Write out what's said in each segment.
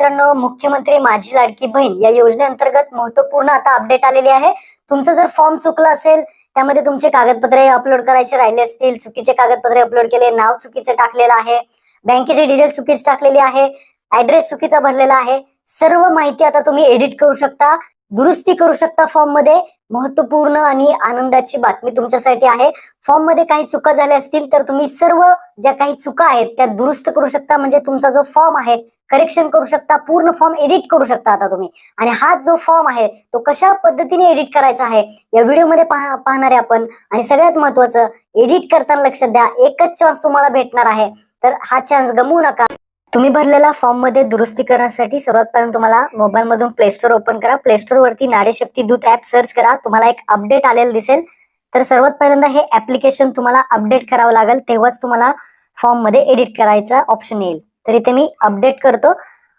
मित्रांनो, मुख्यमंत्री माझी लाडकी बहीण या योजनेअंतर्गत महत्वपूर्ण आता अपडेट आलेली आहे। तुमचं जर फॉर्म चुकला असेल, त्यामध्ये तुमचे कागदपत्रे अपलोड करायचे राहिले असतील, चुकीचे कागदपत्रे अपलोड केले, नाव चुकीचं टाकलेलं आहे, बँकेची डिटेल चुकीची टाकलेली आहे, ऍड्रेस चुकीचा भरलेला आहे, सर्व माहिती आता तुम्ही एडिट करू शकता, दुरुस्ती करू शकता फॉर्म मध्ये। महत्वपूर्ण आणि आनंदाची बातमी तुमच्यासाठी आहे। फॉर्म मध्ये काही चुका झाल्या असतील तर तुम्ही सर्व ज्या काही चुका आहेत त्या दुरुस्त करू शकता, म्हणजे तुमचा जो फॉर्म आहे करेक्शन करू शकता, पूर्ण फॉर्म एडिट करू शकता आता तुम्ही। आणि हा जो फॉर्म आहे तो कशा पद्धतीने एडिट करायचा आहे या व्हिडिओमध्ये पाहणार आहे आपण। आणि सगळ्यात महत्त्वाचं, एडिट करताना लक्षात द्या, एकच चान्स तुम्हाला भेटणार आहे, तर हा चान्स गमवू नका। तुम्ही भरलेला फॉर्म मध्ये दुरुस्ती करण्यासाठी सर्वात पहिल्यांदा तुम्हाला मोबाईल मधून प्ले स्टोर ओपन करा। प्ले स्टोर वरती नारी शक्ती दूत ऍप सर्च करा, तुम्हाला एक अपडेट आलेलं दिसेल। तर सर्वात पहिल्यांदा हे ऍप्लिकेशन तुम्हाला अपडेट करावं लागेल, तेव्हाच तुम्हाला फॉर्म मध्ये एडिट करायचा ऑप्शन येईल। तर इथे मी अपडेट करतो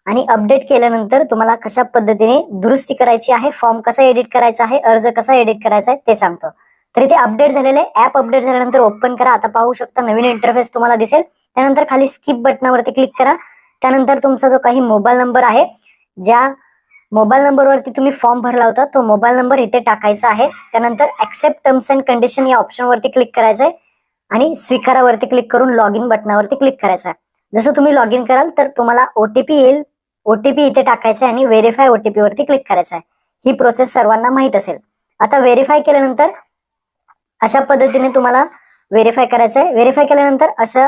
आणि अपडेट केल्यानंतर तुम्हाला कशा पद्धतीने दुरुस्ती करायची आहे, फॉर्म कसा एडिट करायचा आहे, अर्ज कसा एडिट करायचा आहे ते सांगतो। तर इथे अपडेट झालेले ऍप अपडेट झाल्यानंतर ओपन करा। आता पाहू शकता नवीन इंटरफेस तुम्हाला दिसेल। त्यानंतर खाली स्किप बटनावरती क्लिक करा। त्यानंतर तुमचा जो काही मोबाईल नंबर आहे, ज्या मोबाईल नंबरवरती तुम्ही फॉर्म भरला होता तो मोबाईल नंबर इथे टाकायचा आहे। त्यानंतर ऍक्सेप्ट टर्म्स अँड कंडिशन या ऑप्शन वरती क्लिक करायचं आहे आणि स्वीकारावरती क्लिक करून लॉग इन बटनावरती क्लिक करायचं आहे। जसं तुम्ही लॉग इन कराल तर तुम्हाला ओटीपी येईल, ओटीपी इथे टाकायचा आहे आणि व्हेरीफाय ओटीपी वरती क्लिक करायचं आहे। ही प्रोसेस सर्वांना माहित असेल। आता व्हेरीफाय केल्यानंतर अशा पद्धतीने तुम्हाला व्हेरीफाय करायचं आहे। व्हेरीफाय केल्यानंतर असं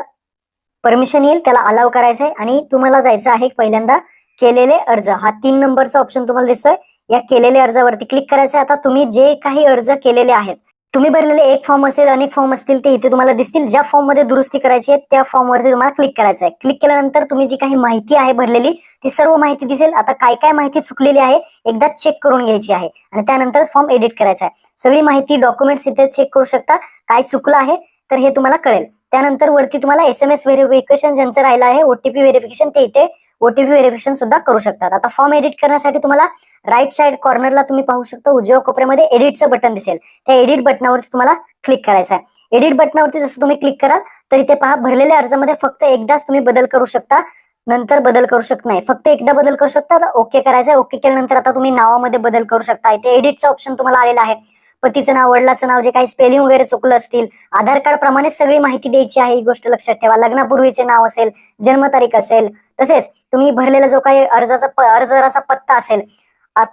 परमिशन येईल, त्याला अलाव करायचं आहे आणि तुम्हाला जायचं आहे पहिल्यांदा केलेले अर्ज, हा 3 नंबरचा ऑप्शन तुम्हाला दिसतोय, या केलेल्या अर्जावरती क्लिक करायचं आहे। आता तुम्ही जे काही अर्ज केलेले आहेत, तुम्ही भरलेले एक फॉर्म असेल, अनेक फॉर्म असतील, ते इथे तुम्हाला दिसतील। ज्या फॉर्म मध्ये दुरुस्ती करायची आहे त्या फॉर्म वरती तुम्हाला क्लिक करायचं आहे। क्लिक केल्यानंतर तुम्ही जी काही माहिती आहे भरलेली ती सर्व माहिती दिसेल। आता काय काय माहिती चुकलेली आहे एकदा चेक करून घ्यायची आहे आणि त्यानंतरच फॉर्म एडिट करायचा आहे। सगळी माहिती डॉक्युमेंट्स इथे चेक करू शकता, काय चुकलं आहे तर हे तुम्हाला कळेल। त्यानंतर वरती तुम्हाला SMS व्हेरिफिकेशन ज्यांचं राहिलं आहे, ओटीपी व्हेरिफिकेशन, ते इथे ओटीपी व्हेरिफिकेशन सुद्धा करू शकतात। आता फॉर्म एडिट करण्यासाठी तुम्हाला राईट साइड कॉर्नरला तुम्ही पाहू शकता उजव्या कोपऱ्यामध्ये एडिटचं बटन दिसेल, त्या एडिट बटनावरती तुम्हाला क्लिक करायचं आहे। एडिट बटनावरती जसं तुम्ही क्लिक कराल तर इथे पहा, भरलेल्या अर्जामध्ये फक्त एकदाच तुम्ही बदल करू शकता, नंतर बदल करू शकत नाही, फक्त एकदा बदल करू शकता। ओके करायचं आहे। ओके केल्यानंतर आता तुम्ही नावामध्ये बदल करू शकता। इथे एडिटचा ऑप्शन तुम्हाला आलेला आहे। पतीचं नाव, वडिलाचं नाव, जे काही स्पेलिंग वगैरे चुकलं असतील, आधार कार्ड प्रमाणे सगळी माहिती द्यायची आहे, ही गोष्ट लक्षात ठेवा। लग्नापूर्वीचे नाव असेल, जन्मतारीख असेल, तसेच तुम्ही भरलेला जो काही अर्जदाराचा पत्ता असेल,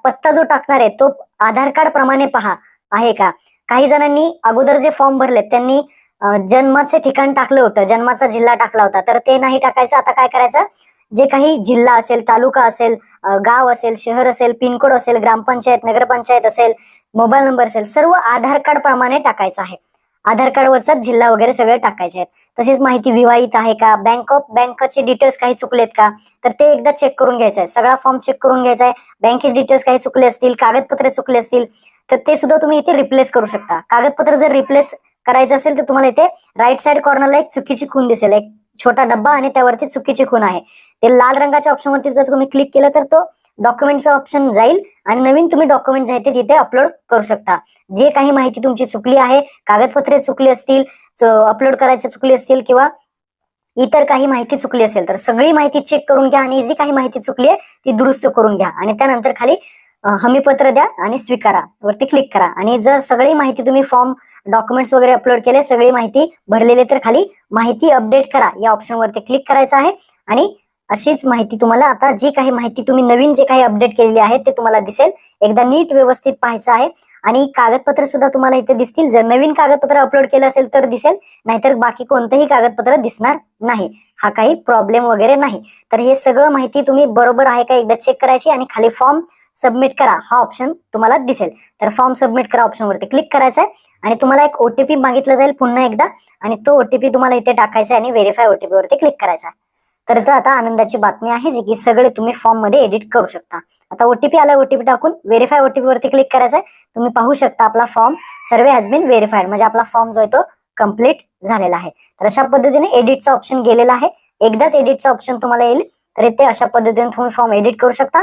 पत्ता जो टाकणार आहे तो आधार कार्ड प्रमाणे पहा आहे का। काही जणांनी अगोदर जे फॉर्म भरले त्यांनी जन्माचे ठिकाण टाकलं होतं, जन्माचा जिल्हा टाकला होता, तर ते नाही टाकायचं। आता काय करायचं, जे काही जिल्हा असेल, तालुका असेल, गाव असेल, शहर असेल, पिनकोड असेल, ग्रामपंचायत, नगरपंचायत असेल, मोबाईल नंबर असेल, सर्व आधार कार्ड प्रमाणे टाकायचं आहे। आधार कार्डवरचा जिल्हा वगैरे सगळे टाकायचे आहेत। तसेच माहिती विवाहित आहे का, बँकचे डिटेल्स काही चुकलेत का, तर ते एकदा चेक करून घ्यायचं आहे। सगळा फॉर्म चेक करून घ्यायचा आहे। बँकेचे डिटेल्स काही चुकले असतील, कागदपत्रे चुकले असतील तर ते सुद्धा तुम्ही इथे रिप्लेस करू शकता। कागदपत्र जर रिप्लेस करायचं असेल तर तुम्हाला इथे राईट साइड कॉर्नरला एक चुकीची खून दिसेल, एक छोटा डब्बा आणि त्यावरती चुकीची खून आहे। ते लाल रंगाच्या ऑप्शन वरती जर तुम्ही क्लिक केलं तर तो डॉक्युमेंटचा ऑप्शन जाईल आणि नवीन तुम्ही डॉक्युमेंट जे आहे ते तिथे अपलोड करू शकता। जे काही माहिती तुमची चुकली आहे, कागदपत्रे चुकली असतील, अपलोड करायचे चुकली असतील किंवा इतर काही माहिती चुकली असेल तर सगळी माहिती चेक करून घ्या आणि जी काही माहिती चुकली आहे ती दुरुस्त करून घ्या आणि त्यानंतर खाली हमीपत्र द्या आणि स्वीकारा वरती क्लिक करा। आणि जर सगळी माहिती तुम्ही फॉर्म डॉक्युमेंट्स वगैरे अपलोड केले, सगळी माहिती भरलेली, तर खाली माहिती अपडेट करा या ऑप्शन वरती क्लिक करायचं आहे आणि अशीच माहिती तुम्हाला, आता जी काही माहिती तुम्ही नवीन जे काही अपडेट केलेली आहे ते तुम्हाला दिसेल। एकदा नीट व्यवस्थित पाहायचं आहे आणि कागदपत्र सुद्धा तुम्हाला इथे दिसतील। जर नवीन कागदपत्र अपलोड केलं असेल तर दिसेल, नाहीतर बाकी कोणतंही कागदपत्र दिसणार नाही। हा काही प्रॉब्लेम वगैरे नाही। तर हे सगळं माहिती तुम्ही बरोबर आहे का एकदा चेक करायची आणि खाली फॉर्म सबमिट करा हा ऑप्शन तुम्हाला दिसेल। तर फॉर्म सबमिट करा ऑप्शन वरती क्लिक करायचं आहे आणि तुम्हाला एक ओटीपी मागितलं जाईल पुन्हा एकदा, आणि तो ओटीपी तुम्हाला इथे टाकायचा आहे आणि व्हेरीफाय ओटीपी वरती क्लिक करायचा आहे। तर आता आनंदाची बातमी आहे जी की सगळे तुम्ही फॉर्म मध्ये एडिट करू शकता। आता ओटीपी आला, ओटीपी टाकून व्हेरीफाय ओटीपी वरती क्लिक करायचं आहे। तुम्ही पाहू शकता आपला form survey has been verified, म्हणजे आपला फॉर्म जो आहे तो कम्प्लीट झालेला आहे। तर अशा पद्धतीने एडिटचा ऑप्शन गेलेला आहे। एकदाच एडिटचा ऑप्शन तुम्हाला येईल, तर इथे अशा पद्धतीने तुम्ही फॉर्म एडिट करू शकता,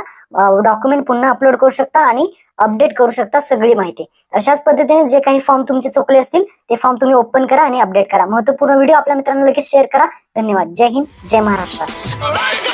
डॉक्युमेंट पुन्हा अपलोड करू शकता आणि अपडेट करू शकता सगळी माहिती। अशाच पद्धतीने जे काही फॉर्म तुमचे चुकले असतील ते फॉर्म तुम्ही ओपन करा आणि अपडेट करा। महत्त्वपूर्ण व्हिडिओ आपल्या मित्रांना लगेच शेअर करा। धन्यवाद। जय हिंद, जय महाराष्ट्र।